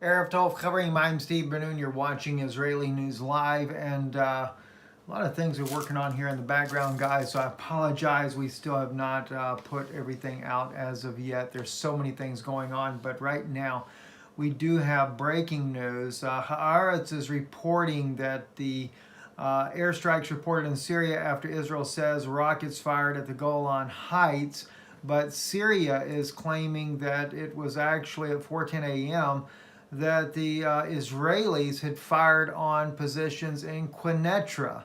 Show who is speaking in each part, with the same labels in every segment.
Speaker 1: Erev Tov Chavrim, I'm Steve Ben-Nun. You're watching Israeli News Live, and a lot of things are working on here in the background, guys, so I apologize. We still have not put everything out as of yet. There's so many things going on, but right now we do have breaking news. Haaretz is reporting that the airstrikes reported in Syria after Israel says rockets fired at the Golan Heights, but Syria is claiming that it was actually at 4:10 a.m. that the Israelis had fired on positions in Quneitra.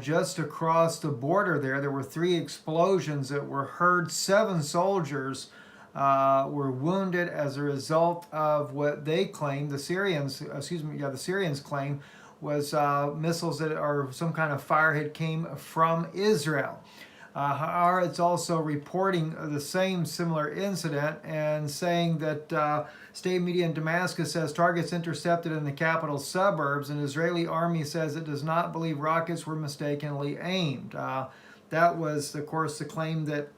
Speaker 1: Just across the border there were 3 explosions that were heard. 7 soldiers were wounded as a result of what they claim, the Syrians claim, was missiles that or some kind of firehead came from Israel. Haaretz also reporting the same similar incident and saying that state media in Damascus says targets intercepted in the capital suburbs, and Israeli army says it does not believe rockets were mistakenly aimed. That was, of course, the claim that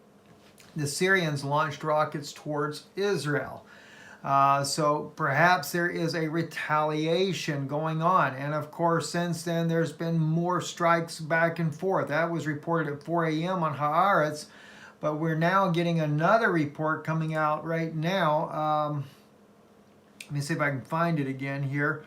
Speaker 1: the Syrians launched rockets towards Israel. So perhaps there is a retaliation going on. And of course, since then, there's been more strikes back and forth. That was reported at 4 a.m. on Haaretz, but we're now getting another report coming out right now. Let me see if I can find it again here.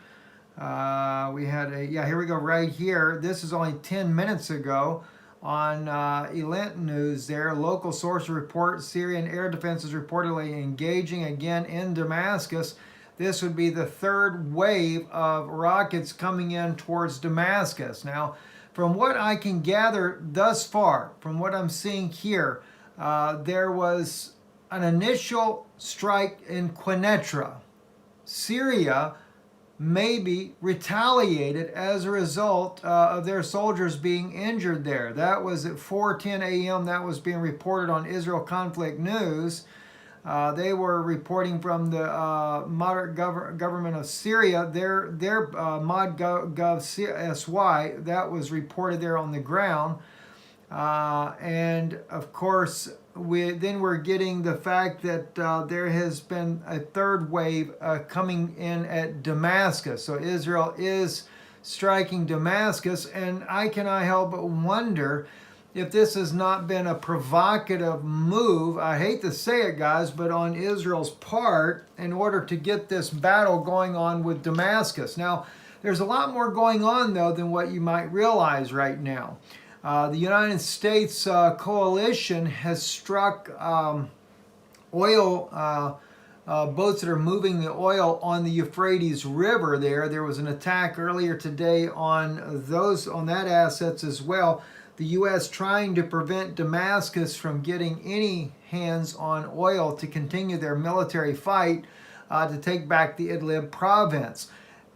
Speaker 1: Here we go, right here. This is only 10 minutes ago. On Elant News there, local sources report Syrian air defenses reportedly engaging again in Damascus. This would be the 3rd wave of rockets coming in towards Damascus. Now, from what I can gather thus far, from what I'm seeing here, there was an initial strike in Quneitra. Syria maybe retaliated as a result of their soldiers being injured there. That was at 4:10 a.m. That was being reported on Israel Conflict News. They were reporting from the moderate government of Syria, their mod.gov sy. That was reported there on the ground. And of course, we're getting the fact that there has been a 3rd wave coming in at Damascus. So Israel is striking Damascus, and I cannot help but wonder if this has not been a provocative move, I hate to say it, guys, but on Israel's part, in order to get this battle going on with Damascus. Now, there's a lot more going on, though, than what you might realize right now. The United States coalition has struck oil boats that are moving the oil on the Euphrates River there. There was an attack earlier today on that assets as well. The U.S. trying to prevent Damascus from getting any hands on oil to continue their military fight to take back the Idlib province.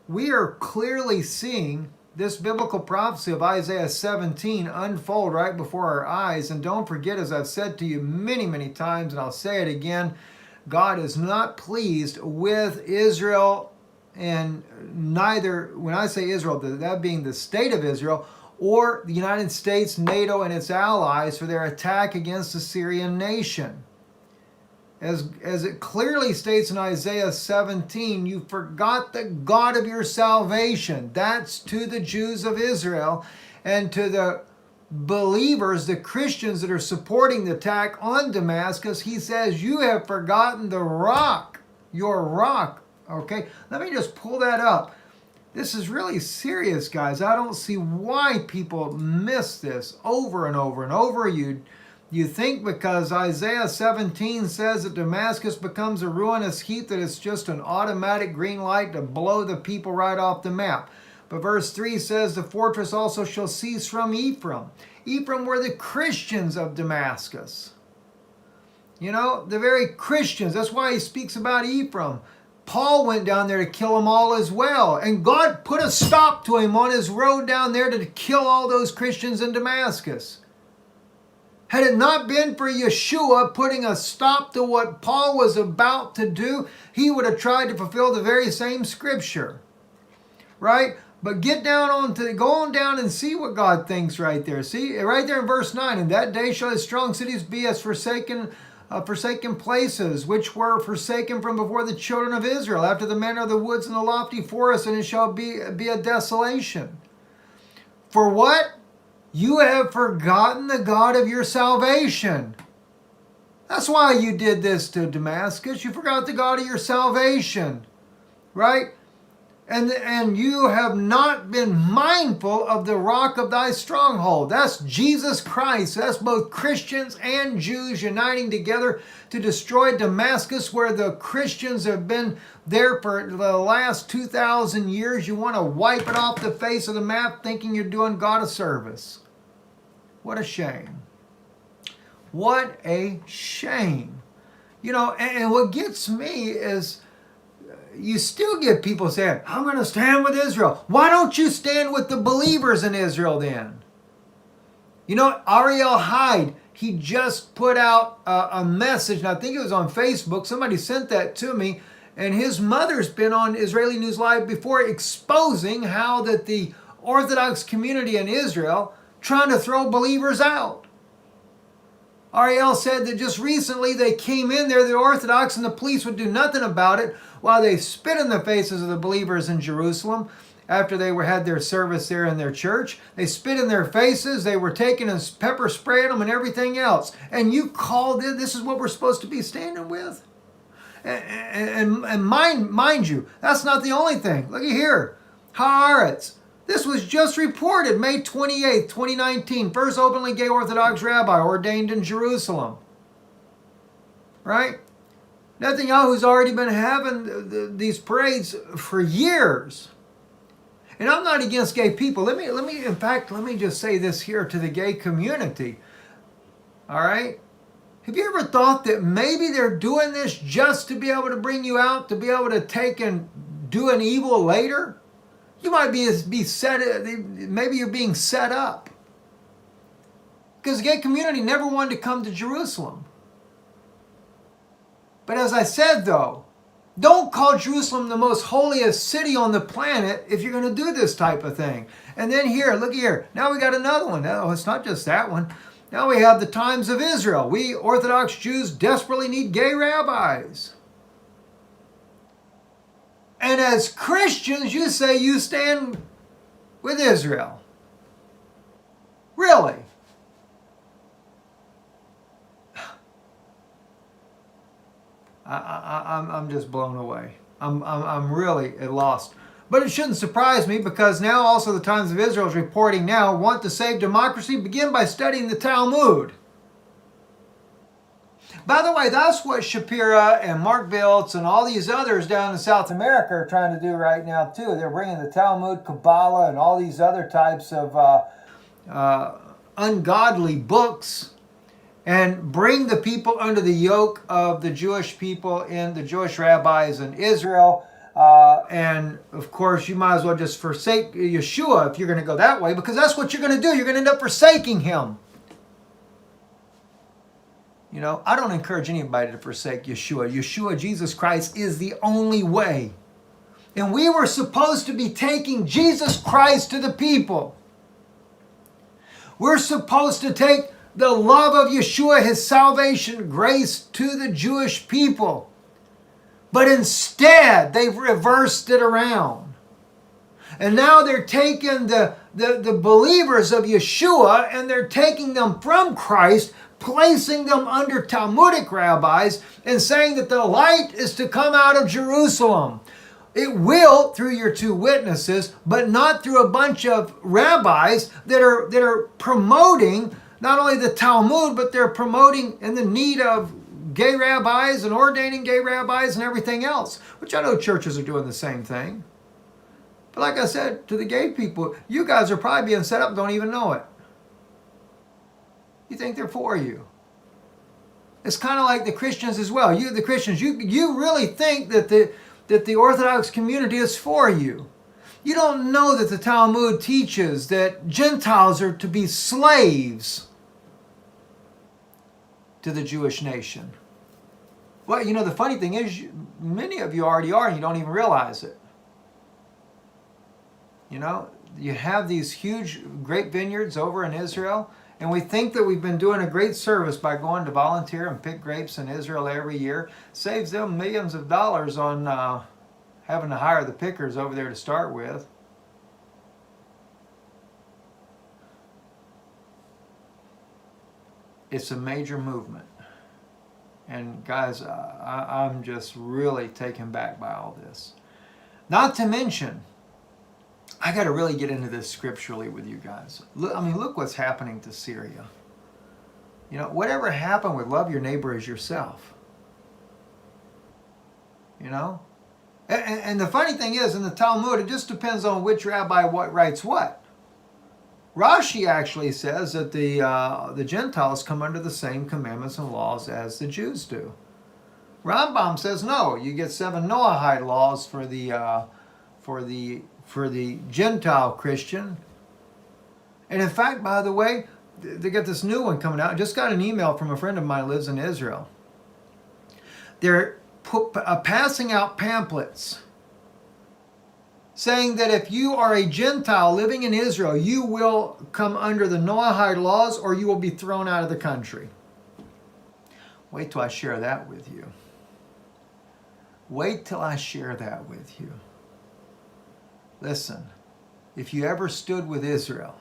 Speaker 1: We are clearly seeing this biblical prophecy of Isaiah 17 unfold right before our eyes. And don't forget, as I've said to you many, many times, and I'll say it again, God is not pleased with Israel, and neither, when I say Israel, that being the state of Israel, or the United States, NATO, and its allies for their attack against the Syrian nation. As it clearly states in Isaiah 17, you forgot the God of your salvation. That's to the Jews of Israel, and to the believers, the Christians that are supporting the attack on Damascus. He says, you have forgotten the rock, your rock. Okay, let me just pull that up. This is really serious, guys. I don't see why people miss this over and over and over. You think because Isaiah 17 says that Damascus becomes a ruinous heap that it's just an automatic green light to blow the people right off the map. But verse 3 says the fortress also shall cease from Ephraim. Ephraim were the Christians of Damascus. You know, the very Christians. That's why he speaks about Ephraim. Paul went down there to kill them all as well. And God put a stop to him on his road down there to kill all those Christians in Damascus. Had it not been for Yeshua putting a stop to what Paul was about to do, he would have tried to fulfill the very same scripture. Right? But go on down and see what God thinks right there. See, right there in verse 9, in that day shall his strong cities be as forsaken forsaken places, which were forsaken from before the children of Israel, after the manner of the woods and the lofty forests, and it shall be a desolation. For what? You have forgotten the God of your salvation. That's why you did this to Damascus. You forgot the God of your salvation, right? And you have not been mindful of the rock of thy stronghold. That's Jesus Christ. That's both Christians and Jews uniting together to destroy Damascus, where the Christians have been there for the last 2,000 years. You want to wipe it off the face of the map thinking you're doing God a service. What a shame. What a shame. You know, and what gets me is you still get people saying, I'm going to stand with Israel. Why don't you stand with the believers in Israel then? You know, Ariel Hyde, he just put out a message, and I think it was on Facebook. Somebody sent that to me, and his mother's been on Israeli News Live before, exposing how that the Orthodox community in Israel trying to throw believers out. Ariel said that just recently they came in there, the Orthodox, and the police would do nothing about it while they spit in the faces of the believers in Jerusalem after they had their service there in their church. They spit in their faces. They were taking and pepper spraying them and everything else. And you called it, this is what we're supposed to be standing with? And mind you, that's not the only thing. Look at here. Haaretz. This was just reported May 28th, 2019. First openly gay Orthodox rabbi ordained in Jerusalem. Right? Netanyahu's already been having these parades for years. And I'm not against gay people. Let me just say this here to the gay community. All right? Have you ever thought that maybe they're doing this just to be able to bring you out, to be able to take and do an evil later? You might maybe you're being set up. Because the gay community never wanted to come to Jerusalem. But as I said though, don't call Jerusalem the most holiest city on the planet if you're going to do this type of thing. And then here, look here, now we got another one. Oh, it's not just that one. Now we have the Times of Israel. We Orthodox Jews desperately need gay rabbis. And as Christians, you say you stand with Israel. Really? I'm just blown away. I'm really at lost. But it shouldn't surprise me, because now also the Times of Israel is reporting now, want to save democracy? Begin by studying the Talmud. By the way, that's what Shapira and Mark Biltz and all these others down in South America are trying to do right now too. They're bringing the Talmud, Kabbalah, and all these other types of ungodly books and bring the people under the yoke of the Jewish people and the Jewish rabbis in Israel. And of course, you might as well just forsake Yeshua if you're going to go that way, because that's what you're going to do. You're going to end up forsaking him. You know, I don't encourage anybody to forsake Yeshua. Yeshua, Jesus Christ, is the only way. And we were supposed to be taking Jesus Christ to the people. We're supposed to take the love of Yeshua, his salvation, grace to the Jewish people. But instead, they've reversed it around. And now they're taking the believers of Yeshua and they're taking them from Christ, placing them under Talmudic rabbis and saying that the light is to come out of Jerusalem. It will through your two witnesses, but not through a bunch of rabbis that are promoting not only the Talmud, but they're promoting in the need of gay rabbis and ordaining gay rabbis and everything else, which I know churches are doing the same thing. But like I said, to the gay people, you guys are probably being set up, don't even know it. You think they're for you. It's kind of like the Christians as well. You, the Christians, you really think that the Orthodox community is for you. You don't know that the Talmud teaches that Gentiles are to be slaves to the Jewish nation. Well, you know, the funny thing is, many of you already are and you don't even realize it. You know, you have these huge grape vineyards over in Israel, And we think that we've been doing a great service by going to volunteer and pick grapes in Israel every year. Saves them millions of dollars on having to hire the pickers over there to start with. It's a major movement. And guys, I'm just really taken back by all this. Not to mention, I got to really get into this scripturally with you guys. Look what's happening to Syria. You know, whatever happened with love your neighbor as yourself. You know? And the funny thing is, in the Talmud, it just depends on which rabbi writes what. Rashi actually says that the Gentiles come under the same commandments and laws as the Jews do. Rambam says no. You get 7 Noahide laws for the Gentile Christian. And in fact, by the way, they got this new one coming out. I just got an email from a friend of mine who lives in Israel. They're passing out pamphlets saying that if you are a Gentile living in Israel, you will come under the Noahide laws or you will be thrown out of the country. Wait till I share that with you. Wait till I share that with you. Listen, if you ever stood with Israel,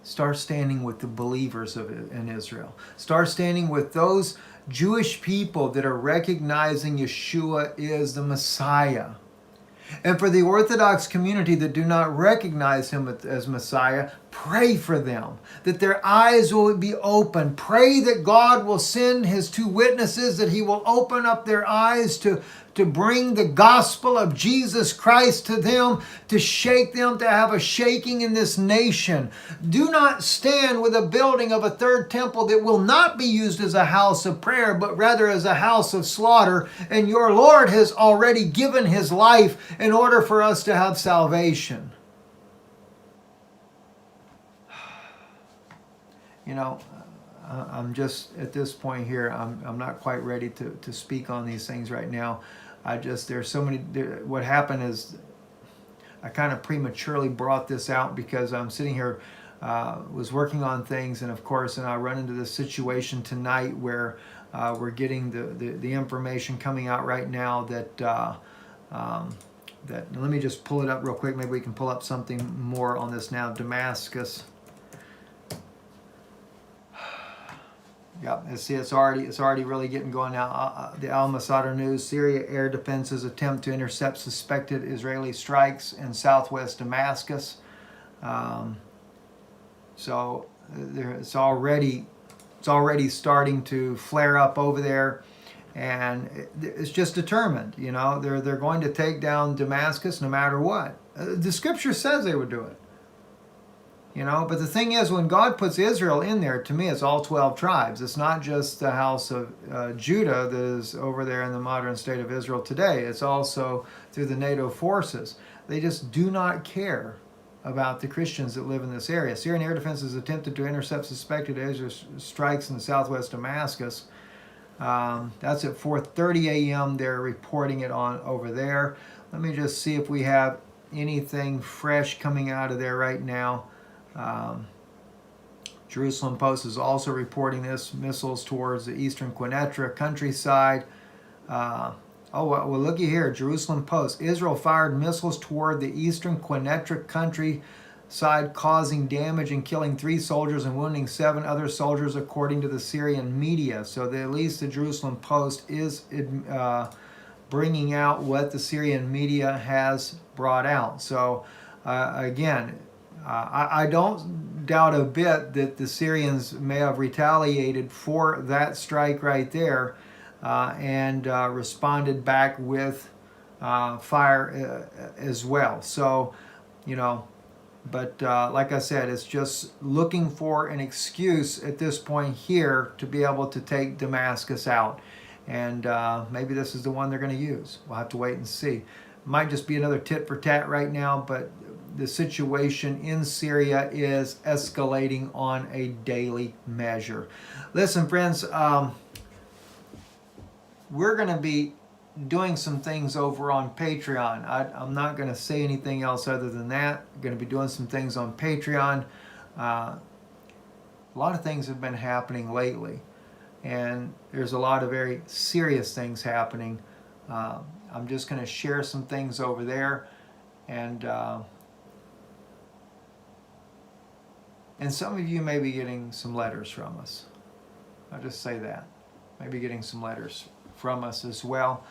Speaker 1: start standing with the believers in Israel. Start standing with those Jewish people that are recognizing Yeshua is the Messiah. And for the Orthodox community that do not recognize him as Messiah, pray for them, that their eyes will be open. Pray that God will send his 2 witnesses, that he will open up their eyes to bring the gospel of Jesus Christ to them, to shake them, to have a shaking in this nation. Do not stand with a building of a 3rd temple that will not be used as a house of prayer, but rather as a house of slaughter. And your Lord has already given his life in order for us to have salvation. You know, I'm just at this point here, I'm not quite ready to speak on these things right now. There's so many, what happened is I kind of prematurely brought this out because I'm sitting here, was working on things, and of course, and I run into this situation tonight where we're getting the information coming out right now that, let me just pull it up real quick, maybe we can pull up something more on this now. Damascus. Yep, see, it's already really getting going now. The Al Masada News: Syria air defenses attempt to intercept suspected Israeli strikes in southwest Damascus. So it's already starting to flare up over there, and it's just determined. You know, they're going to take down Damascus no matter what. The Scripture says they would do it. You know, but the thing is, when God puts Israel in there, to me, it's all 12 tribes. It's not just the house of Judah that is over there in the modern state of Israel today. It's also through the NATO forces. They just do not care about the Christians that live in this area. Syrian air defenses attempted to intercept suspected Israeli strikes in southwest Damascus. That's at 4:30 a.m. They're reporting it on over there. Let me just see if we have anything fresh coming out of there right now. Jerusalem Post is also reporting this, missiles towards the eastern Quneitra countryside. Well, looky here, Jerusalem Post. Israel fired missiles toward the eastern Quneitra countryside, causing damage and killing 3 soldiers and wounding 7 other soldiers, according to the Syrian media. So at least the Jerusalem Post is bringing out what the Syrian media has brought out. So again, I don't doubt a bit that the Syrians may have retaliated for that strike right there and responded back with fire as well. So, you know, but like I said, it's just looking for an excuse at this point here to be able to take Damascus out. And maybe this is the one they're going to use. We'll have to wait and see. Might just be another tit for tat right now, but the situation in Syria is escalating on a daily measure. Listen, friends, we're going to be doing some things over on Patreon. I'm not going to say anything else other than that. I'm going to be doing some things on Patreon. a lot of things have been happening lately, and there's a lot of very serious things happening. I'm just going to share some things over there, and some of you may be getting some letters from us. I'll just say that. Maybe getting some letters from us as well.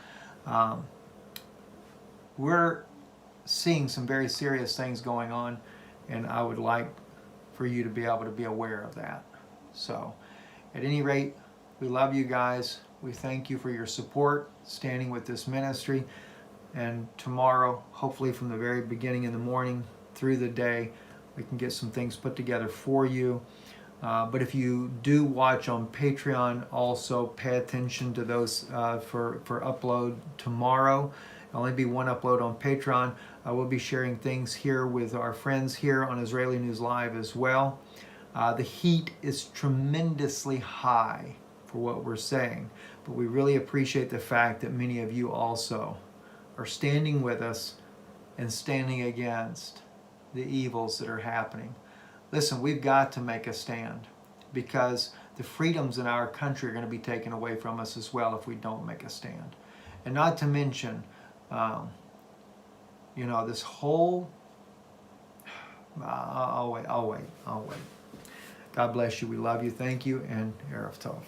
Speaker 1: We're seeing some very serious things going on, and I would like for you to be able to be aware of that. So, at any rate, we love you guys. We thank you for your support, standing with this ministry. And tomorrow, hopefully from the very beginning in the morning through the day, we can get some things put together for you. But if you do watch on Patreon, also pay attention to those for upload tomorrow. There'll only be one upload on Patreon. I will be sharing things here with our friends here on Israeli News Live as well. The heat is tremendously high for what we're saying, but we really appreciate the fact that many of you also are standing with us and standing against the evils that are happening. Listen, we've got to make a stand, because the freedoms in our country are going to be taken away from us as well if we don't make a stand. And not to mention, this whole... I'll wait. God bless you. We love you. Thank you. And Erev Tov.